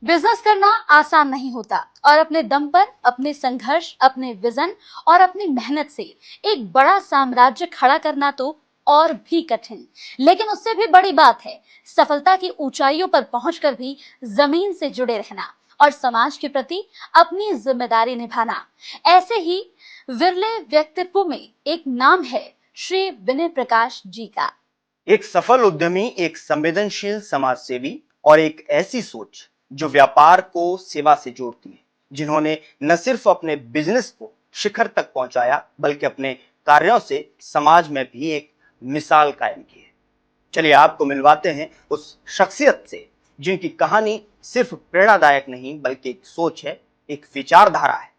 Business करना आसान नहीं होता और अपने दम पर, अपने संघर्ष, अपने विजन और अपनी मेहनत से एक बड़ा साम्राज्य खड़ा करना तो और भी कठिन। लेकिन उससे भी बड़ी बात है सफलता की ऊंचाइयों पर पहुंचकर भी जमीन से जुड़े रहना और समाज के प्रति अपनी जिम्मेदारी निभाना। ऐसे ही विरले व्यक्तित्व में एक नाम है श्री विनय प्रकाश जी का। एक सफल उद्यमी, एक संवेदनशील समाज सेवी और एक ऐसी सोच जो व्यापार को सेवा से जोड़ती है, जिन्होंने न सिर्फ अपने बिजनेस को शिखर तक पहुंचाया बल्कि अपने कार्यों से समाज में भी एक मिसाल कायम की है। चलिए आपको मिलवाते हैं उस शख्सियत से जिनकी कहानी सिर्फ प्रेरणादायक नहीं बल्कि एक सोच है, एक विचारधारा है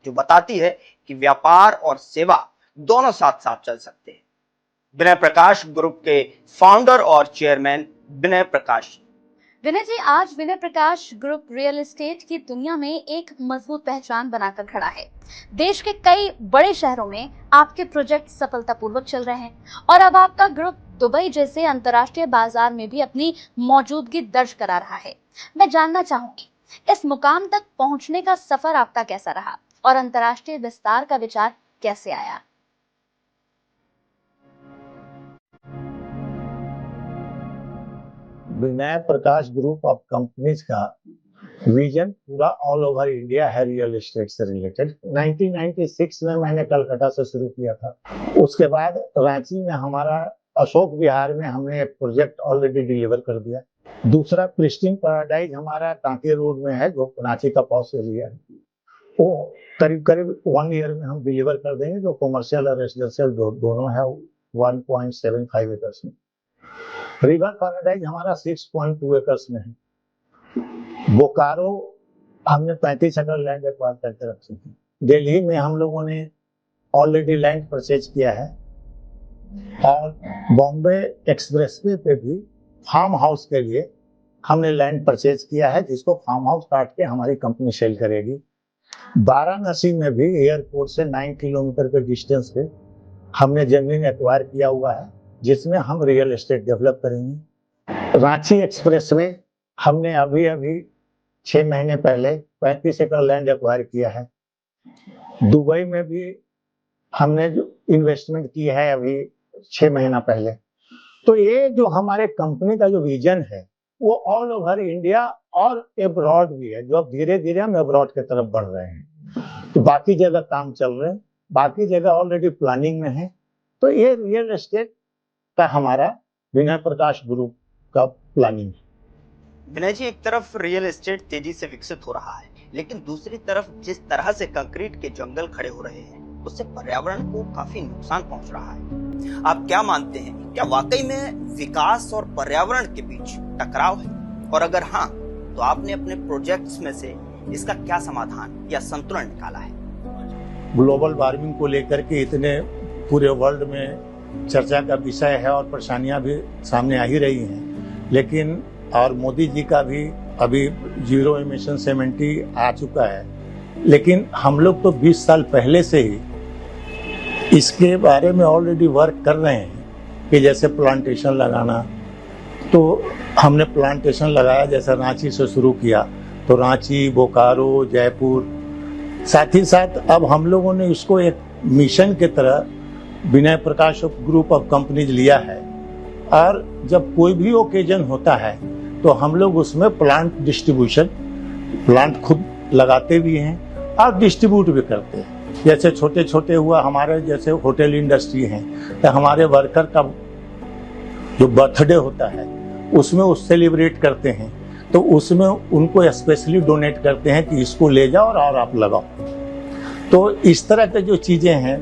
जो बताती है कि व्यापार और सेवा दोनों साथ साथ चल सकते हैं। विनय प्रकाश ग्रुप के फाउंडर और चेयरमैन विनय प्रकाश। विनय जी, आज विनय प्रकाश ग्रुप रियल एस्टेट की दुनिया में एक मजबूत पहचान बनाकर खड़ा है। देश के कई बड़े शहरों में आपके प्रोजेक्ट सफलतापूर्वक चल रहे हैं और अब आपका ग्रुप दुबई जैसे अंतर्राष्ट्रीय बाजार में भी अपनी मौजूदगी दर्ज करा रहा है। मैं जानना चाहूंगी, इस मुकाम तक पहुंचने का सफर आपका कैसा रहा और अंतर्राष्ट्रीय विस्तार का विचार कैसे आया? विनय प्रकाश ग्रुप ऑफ कंपनीज का विजन पूरा ऑल ओवर इंडिया है रियल एस्टेट से रिलेटेड। 1996 में मैंने कलकत्ता से शुरू किया था। उसके बाद रांची में हमारा अशोक विहार में हमने एक प्रोजेक्ट ऑलरेडी डिलीवर कर दिया। दूसरा प्रिस्टीन पैराडाइज हमारा टांके रोड में है, जो रांची का पॉस एरिया है। वो करीब करीब 1 ईयर में हम डिलीवर कर देंगे, जो कमर्शियल और रेसिडेंशियल दोनों है 1.75 एकर्स में। रिवर पैराडाइज हमारा 6.2 एकर्स में है। बोकारो हमने 35 एकड़ लैंड एक्वायर करके रखी थी। दिल्ली में हम लोगों ने ऑलरेडी लैंड परचेज किया है और बॉम्बे एक्सप्रेसवे पे भी फार्म हाउस के लिए हमने लैंड परचेज किया है, जिसको फार्म हाउस काट के हमारी कंपनी सेल करेगी। वाराणसी में भी एयरपोर्ट से 9 किलोमीटर के डिस्टेंस पे हमने जमीन एक्वायर किया हुआ है, जिसमें हम रियल एस्टेट डेवलप करेंगे। रांची एक्सप्रेस में हमने अभी 6 महीने पहले 35 एकड़ लैंड एक्वायर किया है। दुबई में भी हमने जो इन्वेस्टमेंट की है अभी 6 महीना पहले। तो ये जो हमारे कंपनी का जो विजन है वो ऑल ओवर इंडिया और अब्रॉड भी है, जो अब धीरे धीरे हम अब्रॉड की तरफ बढ़ रहे हैं। तो बाकी जगह काम चल रहे हैं, बाकी जगह ऑलरेडी प्लानिंग में है। तो ये रियल एस्टेट का हमारा विनय प्रकाश ग्रुप का प्लानिंग है। विनय जी, एक तरफ रियल एस्टेट तेजी से विकसित हो रहा है, लेकिन दूसरी तरफ जिस तरह से कंक्रीट के जंगल खड़े हो रहे हैं उससे पर्यावरण को काफी नुकसान पहुंच रहा है। आप क्या मानते हैं, क्या वाकई में विकास और पर्यावरण के बीच टकराव है? और अगर हाँ, तो आपने अपने प्रोजेक्ट्स में से इसका क्या समाधान या संतुलन निकाला है? ग्लोबल वार्मिंग को लेकर के इतने पूरे वर्ल्ड में चर्चा का विषय है और परेशानियां भी सामने आ ही रही हैं, लेकिन और मोदी जी का भी अभी 0 एमिशन सेमेंटी आ चुका है, लेकिन हम लोग तो 20 साल पहले से ही इसके बारे में ऑलरेडी वर्क कर रहे हैं कि जैसे प्लांटेशन लगाना। तो हमने प्लांटेशन लगाया, जैसे रांची से शुरू किया तो रांची, बोकारो, जयपुर, साथ ही साथ अब हम लोगों ने इसको एक मिशन की तरह विनय प्रकाश ग्रुप ऑफ कंपनीज लिया है। और जब कोई भी ओकेजन होता है तो हम लोग उसमें प्लांट डिस्ट्रीब्यूशन, प्लांट खुद लगाते भी हैं और डिस्ट्रीब्यूट भी करते हैं। जैसे छोटे छोटे हुआ हमारे जैसे होटल इंडस्ट्री है, तो हमारे वर्कर का जो बर्थडे होता है उसमें उस सेलिब्रेट करते हैं, तो उसमें उनको स्पेशली डोनेट करते हैं कि इसको ले जाओ और आप लगाओ। तो इस तरह के जो चीजें हैं,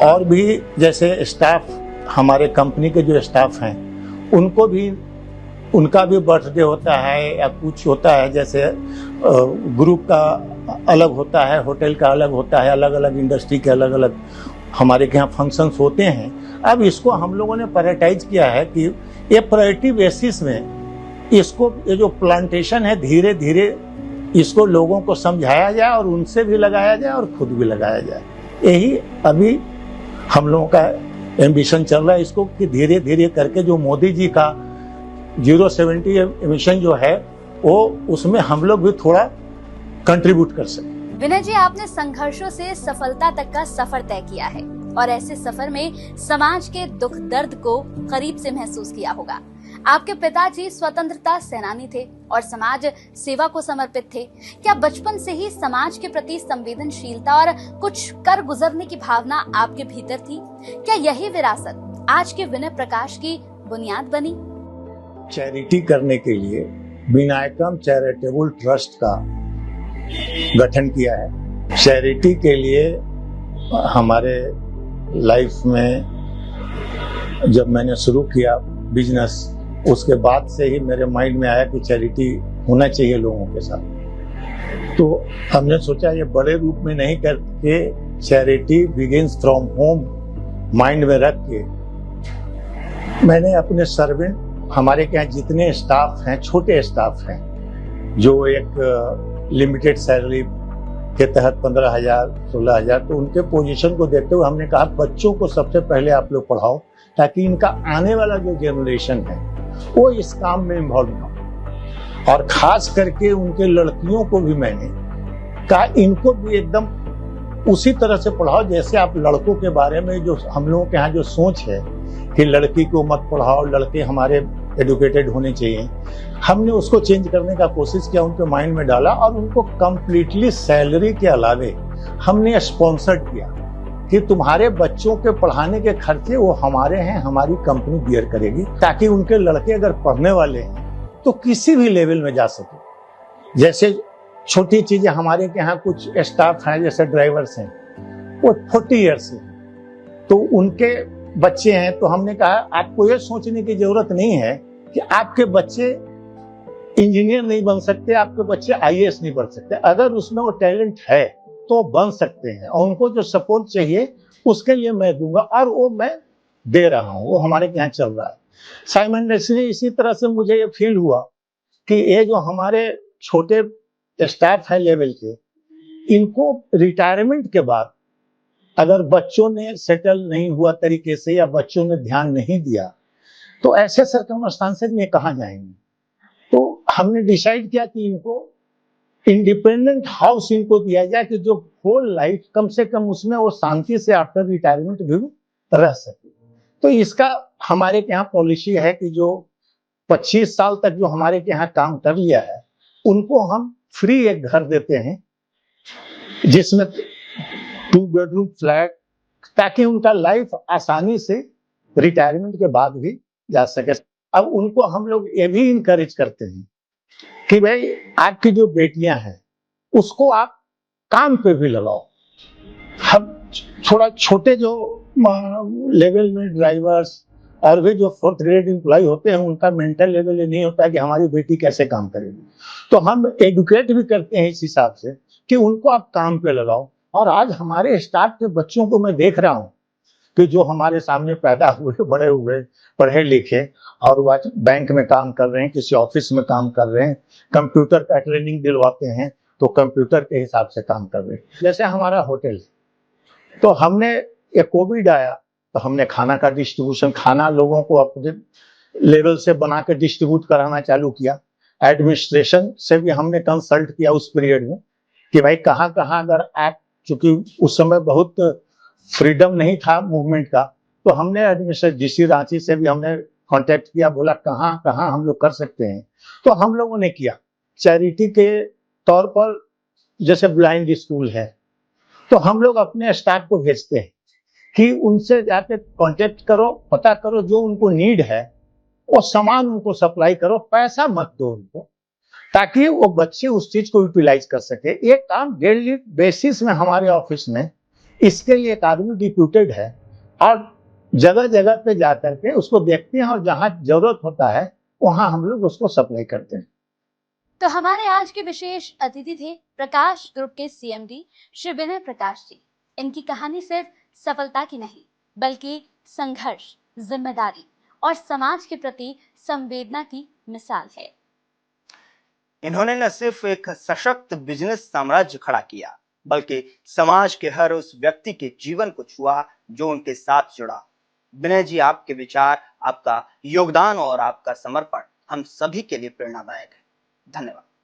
और भी जैसे स्टाफ, हमारे कंपनी के जो स्टाफ हैं उनको भी, उनका भी बर्थडे होता है या कुछ होता है, जैसे ग्रुप का अलग होता है, होटल का अलग होता है, अलग अलग इंडस्ट्री के अलग अलग हमारे के यहाँ फंक्शंस होते हैं। अब इसको हम लोगों ने प्रायोरिटाइज किया है कि ये प्रायोरिटी बेसिस में इसको, ये जो प्लांटेशन है, धीरे धीरे इसको लोगों को समझाया जाए और उनसे भी लगाया जाए और खुद भी लगाया जाए। यही अभी हम लोगों का एम्बिशन चल रहा है इसको, कि धीरे धीरे करके जो मोदी जी का 0 एमिशन जो है वो उसमें हम लोग भी थोड़ा कंट्रीब्यूट कर सकें। विनय जी, आपने संघर्षों से सफलता तक का सफर तय किया है और ऐसे सफर में समाज के दुख दर्द को करीब से महसूस किया होगा। आपके पिताजी स्वतंत्रता सेनानी थे और समाज सेवा को समर्पित थे। क्या बचपन से ही समाज के प्रति संवेदनशीलता और कुछ कर गुजरने की भावना आपके भीतर थी? क्या यही विरासत आज के विनय प्रकाश की बुनियाद बनी? चैरिटी करने के लिए विनायकम चैरिटेबल ट्रस्ट का गठन किया है। चैरिटी के लिए हमारे लाइफ में जब मैंने शुरू किया बिजनेस, उसके बाद से ही मेरे माइंड में आया कि चैरिटी होना चाहिए लोगों के साथ। तो हमने सोचा ये बड़े रूप में नहीं करके charity begins from home mind में रख के मैंने अपने सर्वेंट, हमारे यहाँ जितने स्टाफ हैं, छोटे स्टाफ हैं जो एक लिमिटेड सैलरी के तहत 15,000 16,000, तो उनके पोजीशन को देखते हुए हमने कहा बच्चों को सबसे पहले आप लोग पढ़ाओ ताकि इनका आने वाला जो जनरेशन है वो इस काम में इन्वॉल्व ना हो। और खास करके उनके लड़कियों को भी मैंने कहा इनको भी एकदम उसी तरह से पढ़ाओ जैसे आप लड़कों के बारे में जो हम लोगों के यहाँ जो सोच है कि लड़की को मत पढ़ाओ, लड़के हमारे एडुकेटेड होने चाहिए, हमने उसको चेंज करने का कोशिश किया, उनके माइंड में डाला और उनको कंप्लीटली सैलरी के अलावे हमने स्पॉन्सर्ड किया कि तुम्हारे बच्चों के पढ़ाने के खर्चे वो हमारे हैं, हमारी कंपनी बियर करेगी, ताकि उनके लड़के अगर पढ़ने वाले हैं तो किसी भी लेवल में जा सके। जैसे छोटी चीजें हमारे के यहाँ कुछ स्टाफ हैं, जैसे ड्राइवर्स हैं, वो 40 ईयर्स से, तो उनके बच्चे हैं, तो हमने कहा आपको ये सोचने की जरूरत नहीं है कि आपके बच्चे इंजीनियर नहीं बन सकते, आपके बच्चे आईएएस नहीं बन सकते। अगर उसमें वो टैलेंट है तो बन सकते हैं और उनको जो सपोर्ट चाहिए उसके लिए मैं दूंगा और वो मैं दे रहा हूँ, वो हमारे यहाँ चल रहा है। साइमल्टेनियसली इसी तरह से मुझे ये फील हुआ कि ये जो हमारे छोटे स्टाफ है लेवल के, इनको रिटायरमेंट के बाद अगर बच्चों ने सेटल नहीं हुआ तरीके से या बच्चों ने ध्यान नहीं दिया तो ऐसे सर्कमस्टांसेस में कहाँ जाएंगे। तो हमने डिसाइड किया कि इनको इंडिपेंडेंट हाउस इनको दिया जाए कि जो होल लाइफ कम से कम उसमें वो शांति से आफ्टर रिटायरमेंट भी रह सके। तो इसका हमारे यहाँ पॉलिसी है कि जो 25 साल तक जो हमारे यहाँ काम कर लिया है उनको हम फ्री एक घर देते हैं जिसमें 2 बेडरूम फ्लैट, ताकि उनका लाइफ आसानी से रिटायरमेंट के बाद भी जा सके। अब उनको हम लोग ये भी इनकरेज करते हैं कि भाई आपकी जो बेटियां हैं उसको आप काम पे भी लगाओ। हम थोड़ा छोटे जो लेवल में ड्राइवर्स और भी जो 4th ग्रेड एम्प्लॉय होते हैं उनका मेंटल लेवल ये नहीं होता है कि हमारी बेटी कैसे काम करेगी, तो हम एजुकेट भी करते हैं इस हिसाब से कि उनको आप काम पे लगाओ। और आज हमारे स्टाफ के बच्चों को मैं देख रहा हूँ कि जो हमारे सामने पैदा हुए, बड़े हुए, पढ़े लिखे और वो आज बैंक में काम कर रहे हैं, किसी ऑफिस में काम कर रहे हैं, कंप्यूटर का ट्रेनिंग दिलवाते हैं तो कंप्यूटर के हिसाब से काम कर रहे हैं। जैसे हमारा होटल, तो हमने ये कोविड आया तो हमने खाना का डिस्ट्रीब्यूशन, खाना लोगों को अपने लेवल से बना के डिस्ट्रीब्यूट कराना चालू किया। एडमिनिस्ट्रेशन से भी हमने कंसल्ट किया उस पीरियड में कि भाई कहाँ कहाँ अगर आप, चूंकि उस समय बहुत फ्रीडम नहीं था मूवमेंट का, तो हमने एडमिनिस्ट्रेशन डीसी रांची से भी हमने कांटेक्ट किया, बोला कहाँ कहाँ हम लोग कर सकते हैं, तो हम लोगों ने किया। चैरिटी के तौर पर जैसे ब्लाइंड स्कूल है तो हम लोग अपने स्टाफ को भेजते हैं कि उनसे जाके कांटेक्ट करो, पता करो जो उनको नीड है वो सामान उनको सप्लाई करो, पैसा मत दो उनको, ताकि वो बच्चे उस चीज को यूटिलाइज कर सके। ये काम डेली बेसिस में हमारे ऑफिस में इसके लिए एक आदमी डिप्यूटेड है और जगह जगह पे जाकर के उसको देखते हैं और जहाँ जरूरत होता है वहां हम लोग उसको सप्लाई करते हैं। तो हमारे आज के विशेष अतिथि थे प्रकाश ग्रुप के सीएमडी श्री विनय प्रकाश जी। इनकी कहानी सिर्फ सफलता की नहीं बल्कि संघर्ष, जिम्मेदारी और समाज के प्रति संवेदना की मिसाल है। इन्होंने न सिर्फ एक सशक्त बिजनेस साम्राज्य खड़ा किया बल्कि समाज के हर उस व्यक्ति के जीवन को छुआ जो उनके साथ जुड़ा। विनय जी, आपके विचार, आपका योगदान और आपका समर्पण हम सभी के लिए प्रेरणादायक है। धन्यवाद।